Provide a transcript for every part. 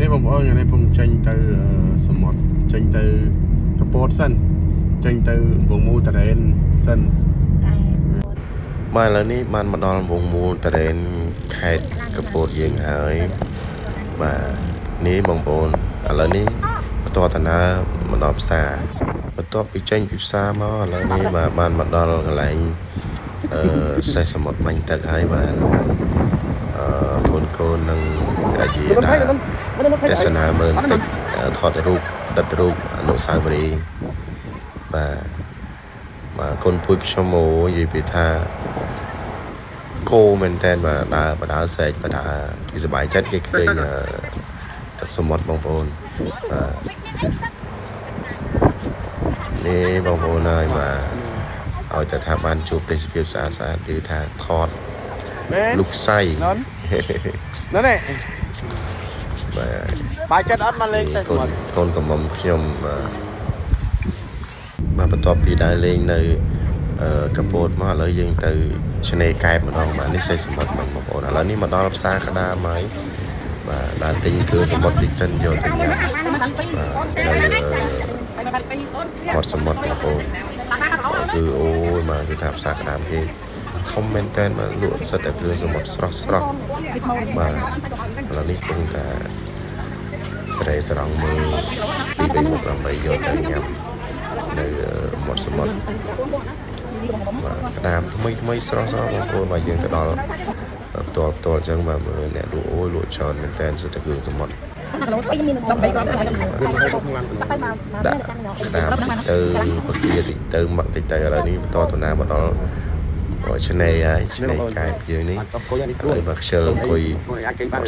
នេះបងប្អូនថ្ងៃនេះผมចេញទៅសមុទ្រចេញទៅកពតសិនចេញទៅវងមូលតរ៉េនសិនបាទឥឡូវនេះបានមកដល់វងមូលតរ៉េនខេត្តកពតយើងហើយបាទនេះបងប្អូនឥឡូវនេះបន្តដំណើរមកដល់ផ្សារបន្ទាប់ពីចេញពីផ្សារមកឥឡូវនេះបាទបានមកដល់កន្លែងសេះសមុទ្របាញ់ទឹកហើយបាទកូននឹងអាយទេសនាមើលទឹកថតរូបដិតរូបអនុស្សាវរីយ៍បាទកូនពួយខ្ញុំមកនិយាយពីថាគោមែនតើបាទដើរស្រែកដើរគេសប្បាយចិត្តគេឃើញទឹកសមុទ្របងប្អូនបាទនេះបងប្អូនហើយបាទឲ្យតែថាបានជួបទេសភាពស្អាតគឺថាថតលុកសៃណ៎នេះបាយចិត្តអត់មកលេងសេះកូនកំមុំខ្ញុំបាទបន្ទាប់ពីដើរលេងនៅកពតមកឥឡូវយើងទៅឆ្នេរកែបម្ដងបាទនេះសេះសមុទ្របងប្អូនឥឡូវនេះមកដល់ផ្សារក្តាមហើយបាទដើរទិញគ្រឿងសមុទ្រទីចិនយកទៅញ៉ាំបាទនៅសមុទ្របងប្អូនគឺអូយមកគឺថាផ្សារក្តាមគេធំមែនតើមកលក់សិតតែគ្រឿងសមុទ្រស្រស់បាទឥឡូវនេះគង់តែស្រែស្រង់មើលពីវិញមកដើម្បីយកទៅញ៉ាំនៅមាត់សមុទ្របាទក្តាមថ្មីស្រស់បងប្អូនបាទយើងទៅដល់ផ្ទាល់អញ្ចឹងបាទមើលអ្នកលក់អូយលក់ច្រើនមែនតើសិតតែគ្រឿងសមុទ្រដាក់ក្តាមទៅពគាទៅមកតិចទៅឥឡូវនេះបន្តដំណើរមកដល់ឆ្នេរហើយឆ្នេរកែបយើងនេះហើយមកខ្ជិលអង្គុយ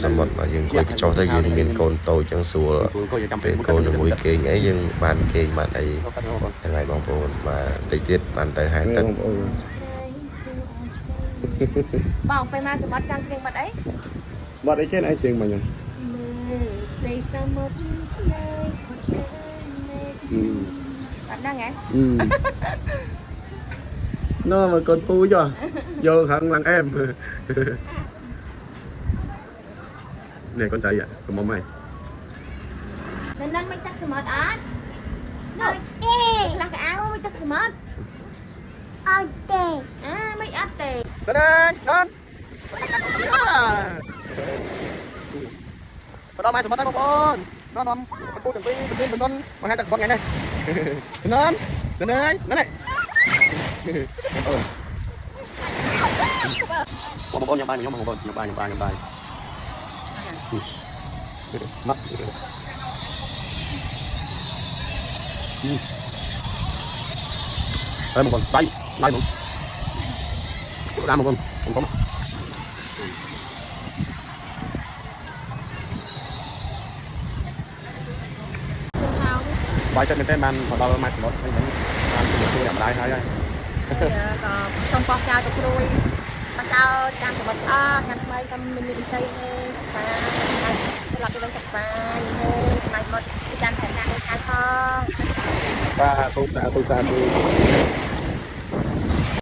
សមុទ្រមកយើងអង្គុយចុះទៅយើងមានកូនតូចចឹងស្រួលពេលកូនជាមួយគេងអីយើងបានគេងបានអីហ្នឹងហើយបងប្អូនបាទតិចទៀតបានទៅហែទឹកបងពេលមកសមុទ្រចង់គ្រៀងបាត់អីបាត់អីគេឯងជាងមិញហ្នឹងព្រៃសមុទ្រឆ្នេរបាត់ហ្នឹងហ៎nó mà con phu cho vô hận lần em này con sợ vậy con mong mày nên mới tắt smart á là cái áo mới tắt smart mấy áp tè lên đây lên bắt đầu mày smart đây một con nó con phu đừng đi con mà hai tắt smart ngày này lên đây lên này một con nhập bài nhóm một con nhập bài mắt đây một con tay một ra một con bài chân tên bàn vào đầu mai một chui đẹp lại hay xong con chào tụi tôi con chào đang của bậc ngăn mai xong mình chơi sắp phá làm cho sắp phá này một đang phải sang khai con và tôi